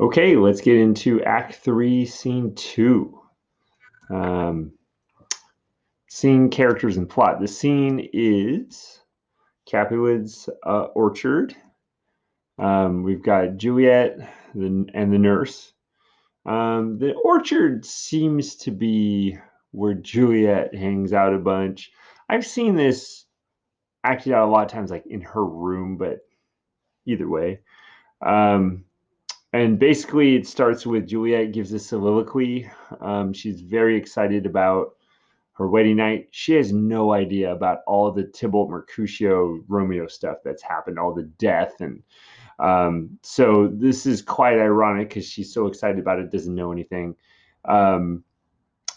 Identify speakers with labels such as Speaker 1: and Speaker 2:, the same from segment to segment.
Speaker 1: Okay, let's get into Act 3, Scene 2. Um, Scene, characters, and plot. The scene is Capulet's orchard. We've got Juliet and the nurse. The orchard seems to be where Juliet hangs out a bunch. I've seen this acted out a lot of times, like in her room, but either way. Um, and basically, it starts with Juliet gives a soliloquy. She's very excited about her wedding night. She has no idea about all the Tybalt Mercutio Romeo stuff that's happened, all the death. And so this is quite ironic because she's so excited about it, doesn't know anything. Um,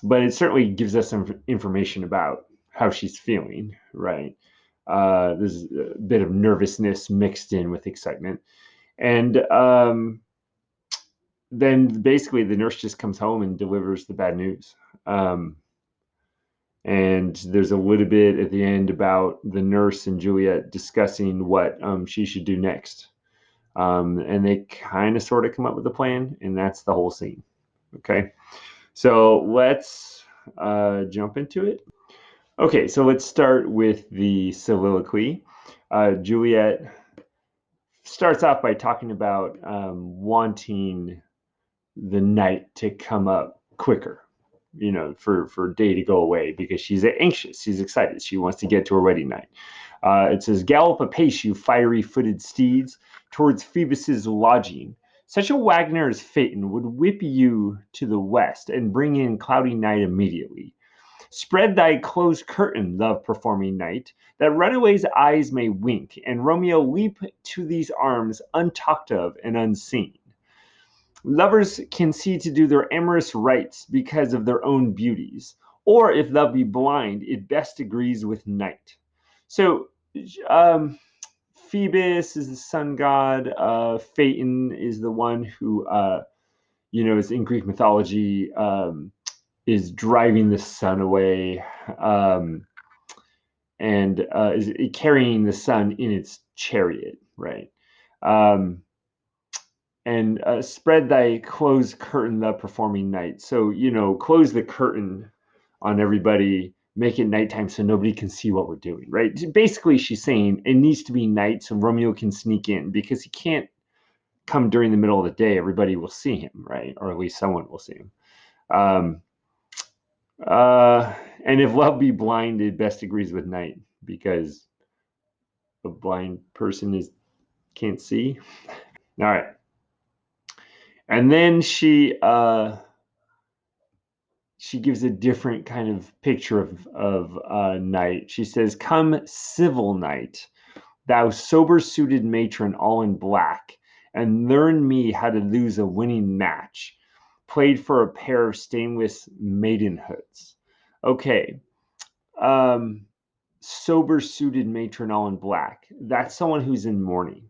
Speaker 1: but it certainly gives us some information about how she's feeling, right? There's a bit of nervousness mixed in with excitement. And then basically the nurse just comes home and delivers the bad news. Um, and there's a little bit at the end about the nurse and Juliet discussing what she should do next. And they kind of sort of come up with a plan, and that's the whole scene. Okay, so let's jump into it. Okay, so let's start with the soliloquy. Juliet starts off by talking about wanting the night to come up quicker, for day to go away because she's anxious, she's excited, she wants to get to her wedding night. It says, "Gallop apace, you fiery-footed steeds, towards Phoebus's lodging. Such a wagoner as Phaeton would whip you to the west and bring in cloudy night immediately. Spread thy close curtain, love-performing night, that runaways' eyes may wink, and Romeo leap to these arms untalked of and unseen. Lovers can see to do their amorous rites because of their own beauties, or if love be blind, it best agrees with night." So, um, Phoebus is the sun god. Phaeton is the one who, is in Greek mythology, is driving the sun away, and is carrying the sun in its chariot, right? Um, and spread thy close curtain the performing night. So, close the curtain on everybody, make it nighttime so nobody can see what we're doing, right? Basically, she's saying it needs to be night so Romeo can sneak in because he can't come during the middle of the day. Everybody will see him, right? Or at least someone will see him. Um, and if love be blind, it best agrees with night because a blind person can't see. All right. And then she gives a different kind of picture of night. She says, "Come, civil night, thou sober-suited matron all in black, and learn me how to lose a winning match, played for a pair of stainless maidenhoods." Okay. Um, Sober-suited matron all in black. That's someone who's in mourning,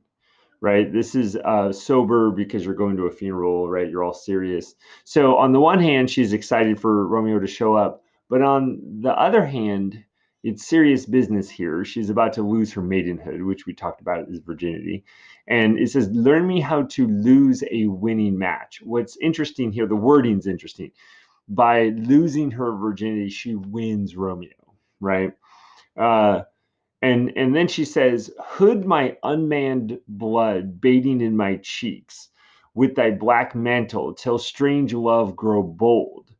Speaker 1: right? This is sober because you're going to a funeral, right? You're all serious. So on the one hand, she's excited for Romeo to show up, but on the other hand, it's serious business here. She's about to lose her maidenhood, which we talked about as virginity. And it says, "Learn me how to lose a winning match." What's interesting here, the wording's interesting. By losing her virginity, she wins Romeo, right? Uh, and then she says, "Hood my unmanned blood bathing in my cheeks with thy black mantle till strange love grow bold.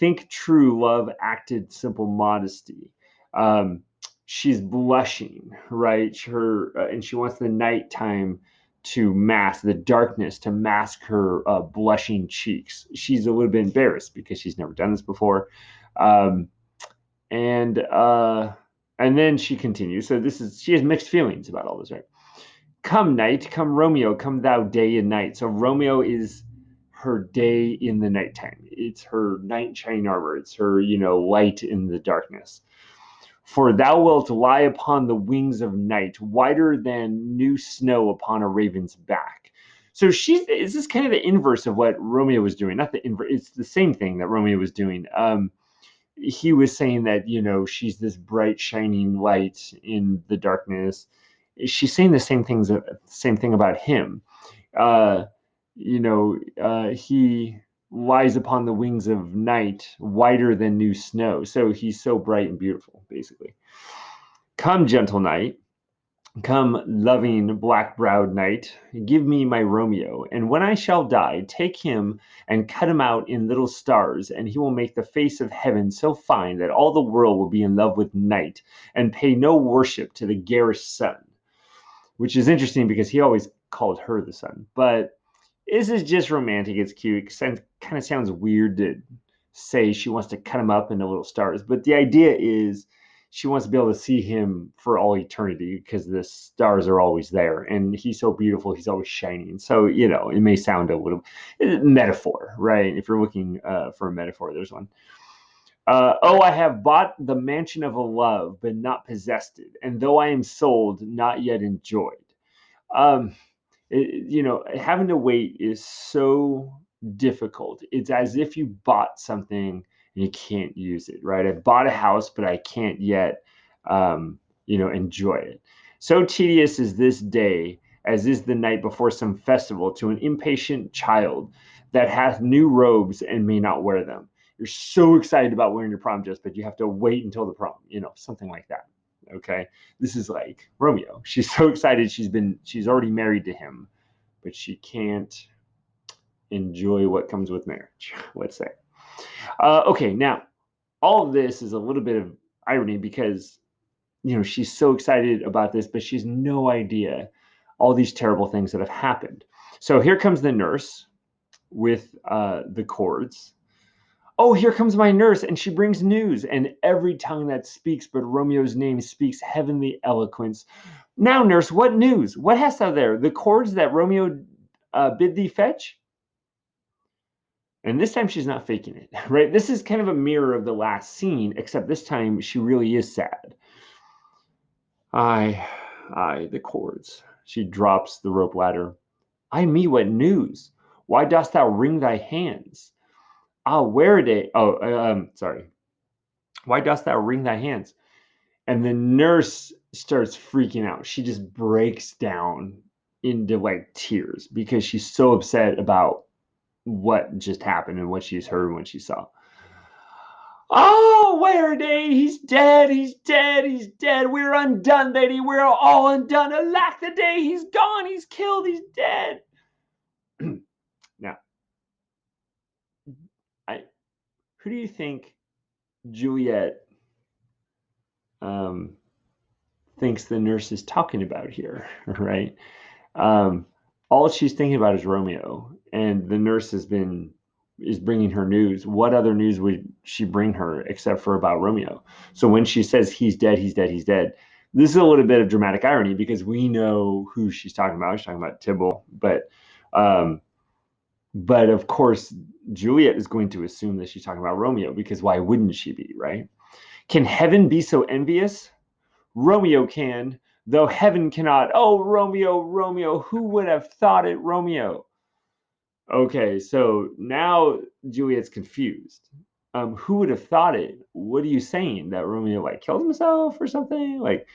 Speaker 1: Think true love acted simple modesty." Um, she's blushing, right? And she wants the nighttime to mask the darkness, to mask her blushing cheeks. She's a little bit embarrassed because she's never done this before. Um, and uh, and then she continues. So she has mixed feelings about all this, right? "Come night, come Romeo, come thou day and night." So Romeo is her day in the nighttime. It's her knight in shining armor. It's her, light in the darkness. "For thou wilt lie upon the wings of night, whiter than new snow upon a raven's back." So this is kind of the inverse of what Romeo was doing. Not the inverse. It's the same thing that Romeo was doing. He was saying that she's this bright shining light in the darkness. She's saying the same thing about him. uh he lies upon the wings of night, whiter than new snow. So he's so bright and beautiful, basically. Come, gentle night. Come, loving black-browed night, give me my Romeo, and when I shall die, take him and cut him out in little stars, and he will make the face of heaven so fine that all the world will be in love with night and pay no worship to the garish sun. Which is interesting because he always called her the sun. But this is just romantic. It's cute. It kind of sounds weird to say she wants to cut him up into little stars. But the idea is she wants to be able to see him for all eternity because the stars are always there. And he's so beautiful. He's always shining. So, it may sound a little metaphor, right? If you're looking for a metaphor, there's one. Oh, I have bought the mansion of a love, but not possessed it. And though I am sold, not yet enjoyed. Um, Having to wait is so difficult. It's as if you bought something and you can't use it, right? I bought a house, but I can't yet, enjoy it. So tedious is this day, as is the night before some festival to an impatient child that hath new robes and may not wear them. You're so excited about wearing your prom dress, but you have to wait until the prom, something like that. Okay. This is like Romeo. She's so excited. She's already married to him, but she can't enjoy what comes with marriage, let's say. Okay. Now, all of this is a little bit of irony because, she's so excited about this, but she's no idea all these terrible things that have happened. So here comes the nurse with the cords. Oh, here comes my nurse, and she brings news, and every tongue that speaks but Romeo's name speaks heavenly eloquence. Now, nurse, what news? What hast thou there? The cords that Romeo bid thee fetch? And this time she's not faking it, right? This is kind of a mirror of the last scene, except this time she really is sad. Aye, aye, the cords. She drops the rope ladder. Ay me, what news? Why dost thou wring thy hands? Ah, where a day? Oh, sorry. Why dost thou wring thy hands? And the nurse starts freaking out. She just breaks down into like tears because she's so upset about what just happened and what she's heard and what she saw. Oh, where day? He's dead. He's dead. He's dead. We're undone, lady. We're all undone. Alack the day. He's gone. He's killed. He's dead. Now, who do you think Juliet um, thinks the nurse is talking about here, right? Um, all she's thinking about is Romeo, and the nurse is bringing her news. What other news would she bring her except for about Romeo? So when she says he's dead, he's dead, he's dead, this is a little bit of dramatic irony because we know who she's talking about. She's talking about Tybalt, but of course Juliet is going to assume that she's talking about Romeo because why wouldn't she be, right? Can heaven be so envious? Romeo can, though heaven cannot. Oh, Romeo, Romeo, who would have thought it, Romeo? Okay, so now Juliet's confused. Who would have thought it? What are you saying? That Romeo like killed himself or something? Like,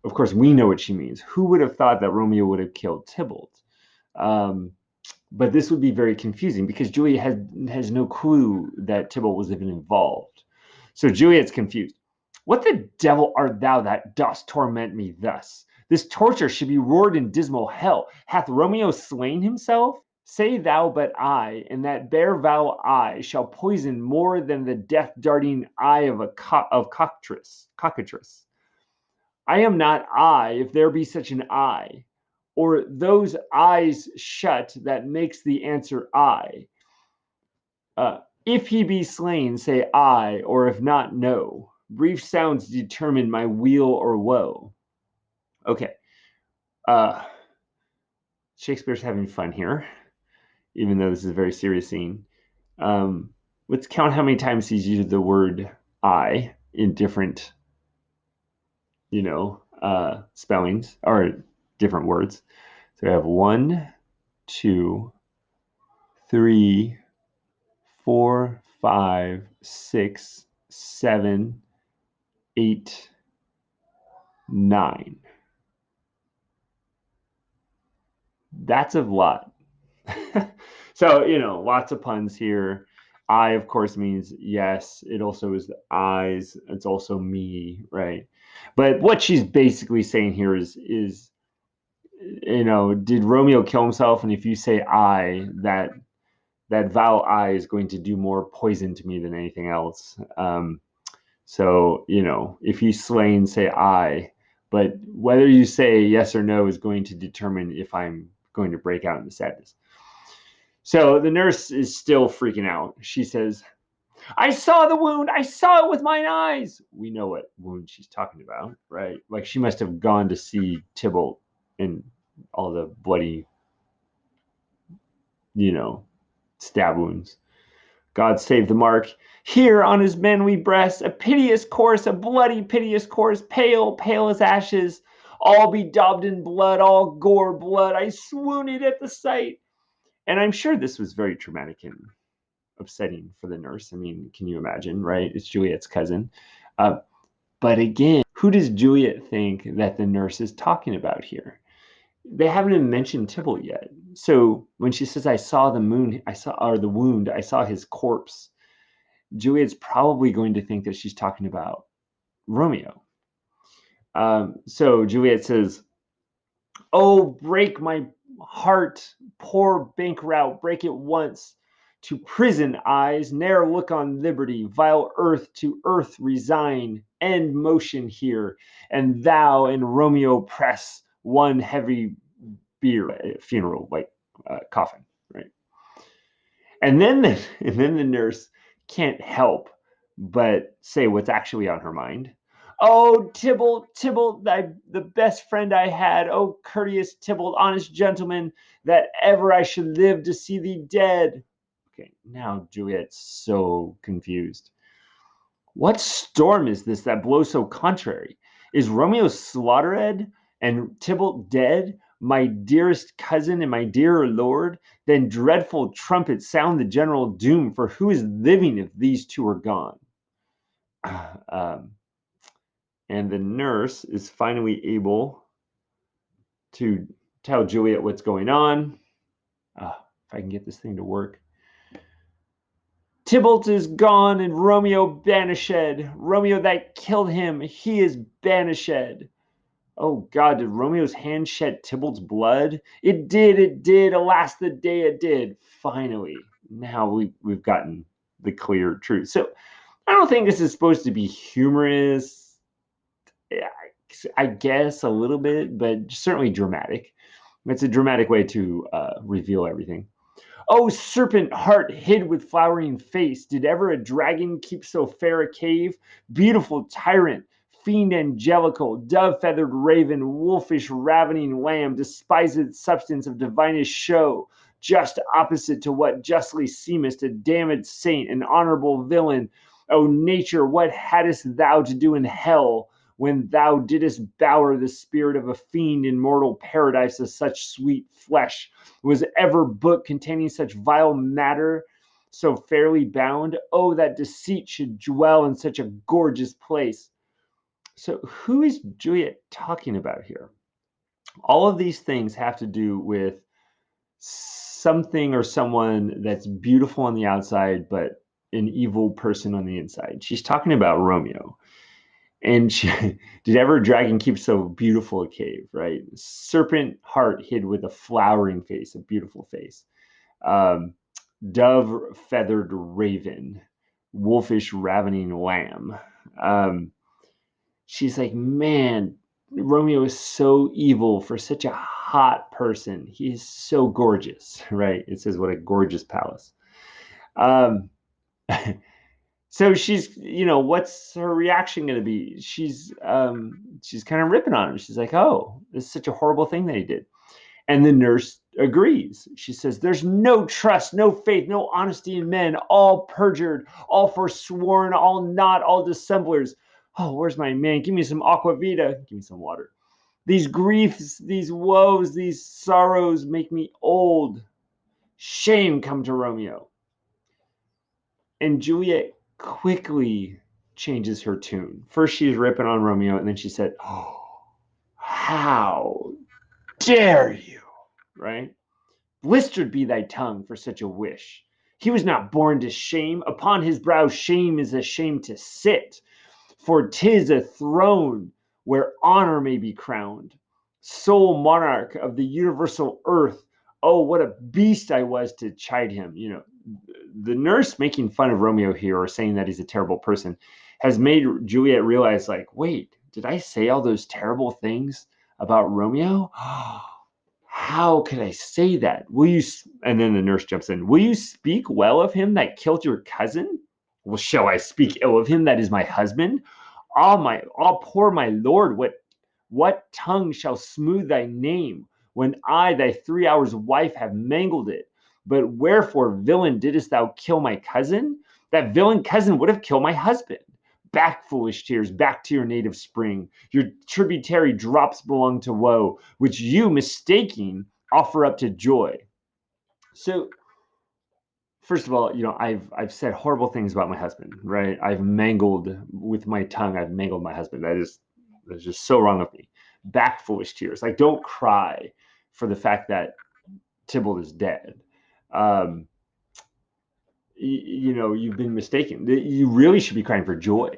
Speaker 1: of course, we know what she means. Who would have thought that Romeo would have killed Tybalt? Um, but this would be very confusing because Juliet has no clue that Tybalt was even involved. So Juliet's confused. What the devil art thou that dost torment me thus? This torture should be roared in dismal hell. Hath Romeo slain himself? Say thou but I, and that bare vile eye shall poison more than the death-darting eye of a cockatrice. I am not I, if there be such an I, or those eyes shut that makes the answer I. If he be slain, say I, or if not, no. Brief sounds determine my weal or woe. Okay. Uh, Shakespeare's having fun here, even though this is a very serious scene. Um, let's count how many times he's used the word I in different, spellings or different words. So we have 1, 2, 3, 4, 5, 6, 7, 8, 9. That's a lot. So, lots of puns here. I, of course, means yes. It also is the eyes. It's also me, right? But what she's basically saying here is did Romeo kill himself? And if you say I, that vowel I is going to do more poison to me than anything else. So, if he's slain, say I. But whether you say yes or no is going to determine if I'm going to break out into sadness. So the nurse is still freaking out. She says, I saw the wound. I saw it with my eyes. We know what wound she's talking about, right? Like she must have gone to see Tybalt and all the bloody, you know, stab wounds. God save the mark. Here on his manly breast, a piteous corse, a bloody piteous corse, pale, pale as ashes, all bedaubed in blood, all gore blood. I swooned at the sight. And I'm sure this was very traumatic and upsetting for the nurse. I mean, can you imagine, right? It's Juliet's cousin. Uh, but again, who does Juliet think that the nurse is talking about here? They haven't even mentioned Tybalt yet. So when she says, I saw the moon, I saw, or the wound, I saw his corpse, Juliet's probably going to think that she's talking about Romeo. So Juliet says, oh, break my heart, poor bankrout, break it once. To prison eyes, ne'er look on liberty, vile earth to earth resign, end motion here, and thou and Romeo press one heavy bier, funeral, like coffin, right? And then the nurse can't help but say what's actually on her mind. Oh, Tybalt, Tybalt, the best friend I had. Oh, courteous Tybalt, honest gentleman, that ever I should live to see thee dead. Okay, now Juliet's so confused. What storm is this that blows so contrary? Is Romeo slaughtered and Tybalt dead, my dearest cousin and my dearer lord? Then dreadful trumpets sound the general doom, for who is living if these two are gone? Um, and the nurse is finally able to tell Juliet what's going on. If I can get this thing to work. Tybalt is gone and Romeo banished. Romeo that killed him, he is banished. Oh God, did Romeo's hand shed Tybalt's blood? It did. Alas, the day it did. Finally, now we've gotten the clear truth. So I don't think this is supposed to be humorous. I guess a little bit, but certainly dramatic. It's a dramatic way to reveal everything. Oh, serpent heart hid with flowering face, did ever a dragon keep so fair a cave? Beautiful tyrant, fiend angelical, dove feathered raven, wolfish ravening lamb, despised substance of divinest show, just opposite to what justly seemest a damned saint, an honorable villain. O nature, what hadst thou to do in hell? When thou didst bower the spirit of a fiend in mortal paradise of such sweet flesh, was ever book containing such vile matter so fairly bound? Oh, that deceit should dwell in such a gorgeous place. So, who is Juliet talking about here? All of these things have to do with something or someone that's beautiful on the outside, but an evil person on the inside. She's talking about Romeo. And she, did ever a dragon keep so beautiful a cave, right? Serpent heart hid with a flowering face, a beautiful face. Um, Dove feathered raven, wolfish ravening lamb. Um, she's like, man, Romeo is so evil for such a hot person. He is so gorgeous, right? It says, what a gorgeous palace. Um, so what's her reaction going to be? She's kind of ripping on him. She's like, oh, this is such a horrible thing that he did. And the nurse agrees. She says, there's no trust, no faith, no honesty in men, all perjured, all forsworn, all not, all dissemblers. Oh, where's my man? Give me some aqua vita. Give me some water. These griefs, these woes, these sorrows make me old. Shame come to Romeo. And Juliet quickly changes her tune. First, she's ripping on Romeo, and then she said, oh, how dare you? Right? Blistered be thy tongue for such a wish. He was not born to shame. Upon his brow shame is a shame to sit. For 'tis a throne where honor may be crowned. Sole monarch of the universal earth. Oh, what a beast I was to chide him. The nurse making fun of Romeo here, or saying that he's a terrible person, has made Juliet realize, like, wait, did I say all those terrible things about Romeo? How could I say that? Will you? And then the nurse jumps in. Will you speak well of him that killed your cousin? Well, shall I speak ill of him that is my husband? Poor my lord, what tongue shall smooth thy name, when I, thy 3 hours wife, have mangled it? But wherefore, villain, didst thou kill my cousin? That villain cousin would have killed my husband. Back, foolish tears, back to your native spring. Your tributary drops belong to woe, which you, mistaking, offer up to joy. So, first of all, I've said horrible things about my husband, right? I've mangled with my tongue. I've mangled my husband. That's just so wrong of me. Back, foolish tears. Like, don't cry for the fact that Tybalt is dead. Um, you've been mistaken. You really should be crying for joy,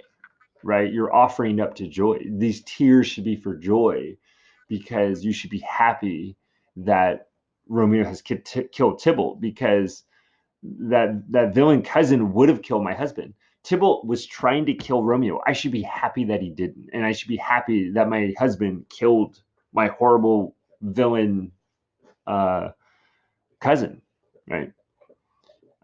Speaker 1: right? You're offering up to joy. These tears should be for joy, because you should be happy that Romeo has killed Tybalt, because that villain cousin would have killed my husband. Tybalt was trying to kill Romeo. I should be happy that he didn't, and I should be happy that my husband killed my horrible villain cousin, right?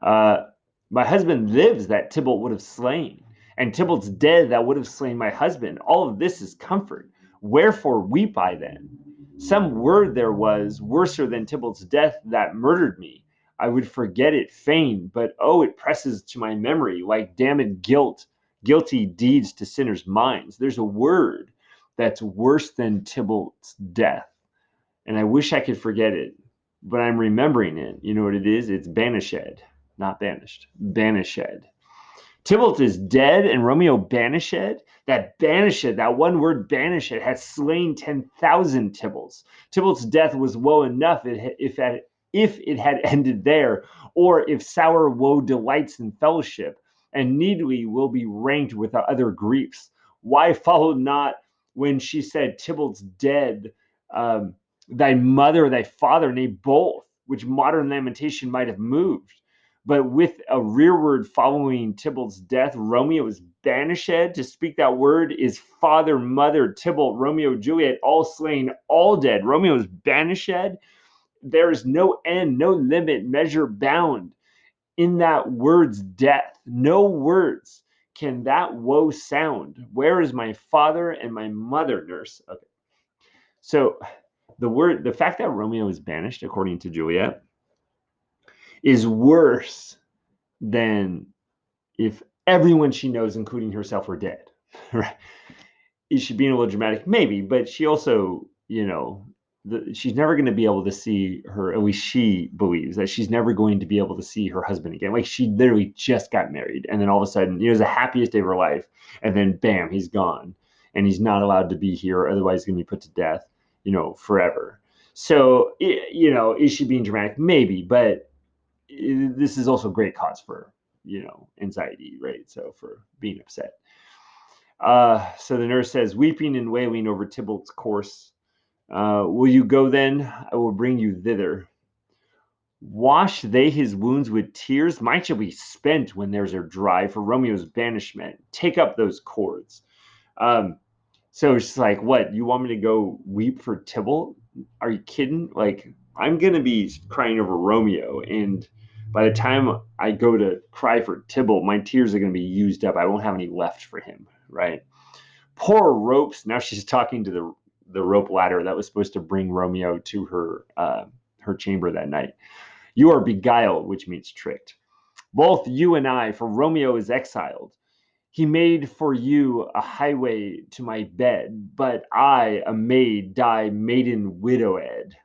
Speaker 1: Uh, my husband lives that Tybalt would have slain, and Tybalt's dead that would have slain my husband. All of this is comfort. Wherefore weep I then? Some word there was worser than Tybalt's death that murdered me. I would forget it fain, but oh, it presses to my memory like damned guilty deeds to sinners' minds. There's a word that's worse than Tybalt's death, and I wish I could forget it, but I'm remembering it. You know what it is? It's banished, not banished. Banished. Tybalt is dead, and Romeo banished. That one word banished, has slain 10,000 Tybalts. Tybalt's death was woe enough if it had ended there, or if sour woe delights in fellowship, and needly will be ranked with other griefs. Why followed not when she said, Tybalt's dead, thy mother, thy father, nay, both, which modern lamentation might have moved? But with a rearward following Tybalt's death, Romeo is banished. To speak that word is father, mother, Tybalt, Romeo, Juliet, all slain, all dead. Romeo is banished. There is no end, no limit, measure bound in that word's death. No words can that woe sound. Where is my father and my mother, nurse? Okay. So the fact that Romeo is banished, according to Juliet, is worse than if everyone she knows, including herself, were dead. Right? Is she being a little dramatic? Maybe, but she also, she's never going to be able to see her, at least she believes that she's never going to be able to see her husband again. Like, she literally just got married, and then all of a sudden, it was the happiest day of her life, and then bam, he's gone, and he's not allowed to be here, otherwise he's going to be put to death, forever. So, is she being dramatic? Maybe, but this is also great cause for, anxiety, right? So for being upset. So the nurse says, weeping and wailing over Tybalt's corse. Will you go then? I will bring you thither. Wash they his wounds with tears? Mine shall be spent when theirs are dry for Romeo's banishment. Take up those cords. So it's like, what? You want me to go weep for Tybalt? Are you kidding? Like, I'm going to be crying over Romeo, and by the time I go to cry for Tybalt, my tears are going to be used up. I won't have any left for him, right? Poor ropes. Now she's talking to the rope ladder that was supposed to bring Romeo to her chamber that night. You are beguiled, which means tricked. Both you and I, for Romeo is exiled. He made for you a highway to my bed, but I, a maid, die maiden widowed.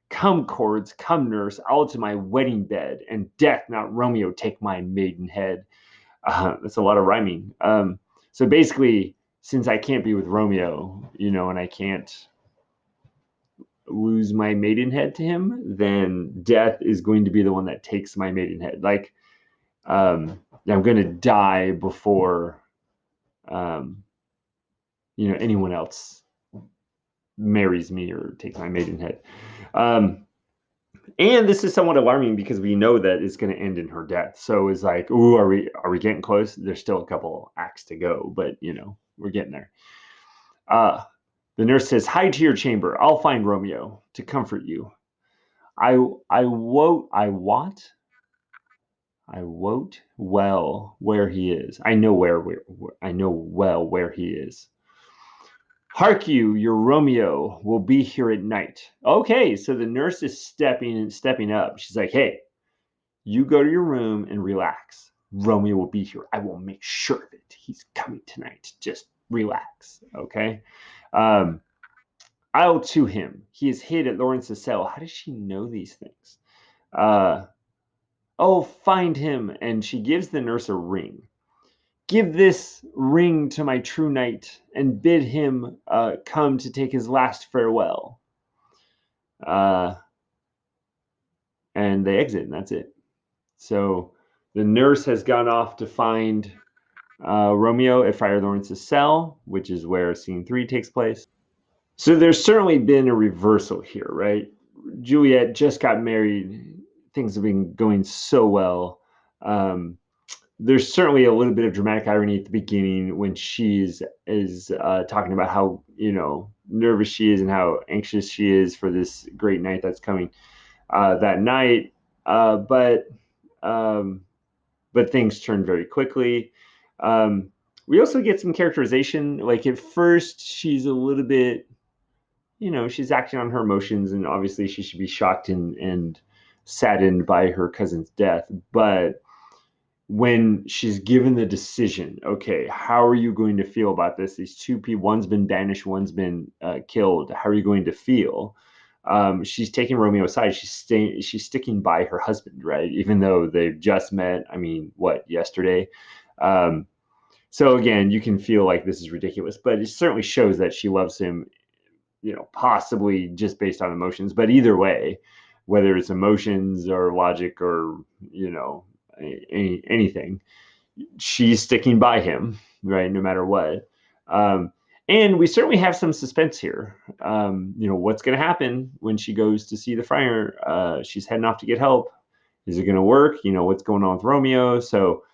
Speaker 1: Come, cords, come, nurse, I'll to my wedding bed, and death, not Romeo, take my maidenhead. That's a lot of rhyming. So basically, since I can't be with Romeo, and I can't lose my maidenhead to him, then death is going to be the one that takes my maidenhead. Like, I'm going to die before, anyone else marries me or takes my maidenhead. And this is somewhat alarming because we know that it's going to end in her death. So it's like, ooh, are we getting close? There's still a couple acts to go, but we're getting there. The nurse says, "Hide to your chamber. I'll find Romeo to comfort you. I won't. I what? I won't well where he is. I know I know well where he is. Hark you, your Romeo will be here at night." Okay, so the nurse is stepping up. She's like, "Hey, you go to your room and relax. Romeo will be here. I will make sure of it. He's coming tonight. Just relax." Okay. I'll to him. He is hid at Lawrence's cell. How does she know these things? Oh, find him. And she gives the nurse a ring. "Give this ring to my true knight and bid him come to take his last farewell." And they exit, and that's it. So the nurse has gone off to find Romeo at Friar Lawrence's cell, which is where scene 3 takes place. So there's certainly been a reversal here, right? Juliet just got married. Things have been going so well. There's certainly a little bit of dramatic irony at the beginning when she's talking about how nervous she is and how anxious she is for this great night that's coming that night. But things turn very quickly. We also get some characterization. Like at first, she's a little bit, she's acting on her emotions, and obviously she should be shocked and saddened by her cousin's death. But when she's given the decision, okay, how are you going to feel about this? These two people, one's been banished, one's been killed. How are you going to feel? She's taking Romeo aside. She's sticking by her husband, right? Even though they've just met. I mean, what, yesterday? So again, you can feel like this is ridiculous, but it certainly shows that she loves him, possibly just based on emotions. But either way, whether it's emotions or logic or, anything, she's sticking by him, right? No matter what. And we certainly have some suspense here. What's going to happen when she goes to see the friar? She's heading off to get help. Is it going to work? What's going on with Romeo? So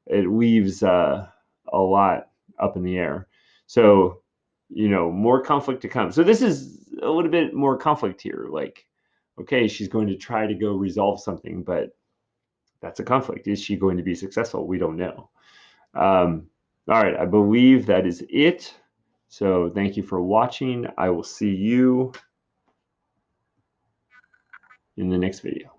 Speaker 1: it leaves a lot up in the air. So, more conflict to come. So this is a little bit more conflict here. Like, okay, she's going to try to go resolve something, but that's a conflict. Is she going to be successful? We don't know. All right, I believe that is it. So thank you for watching. I will see you in the next video.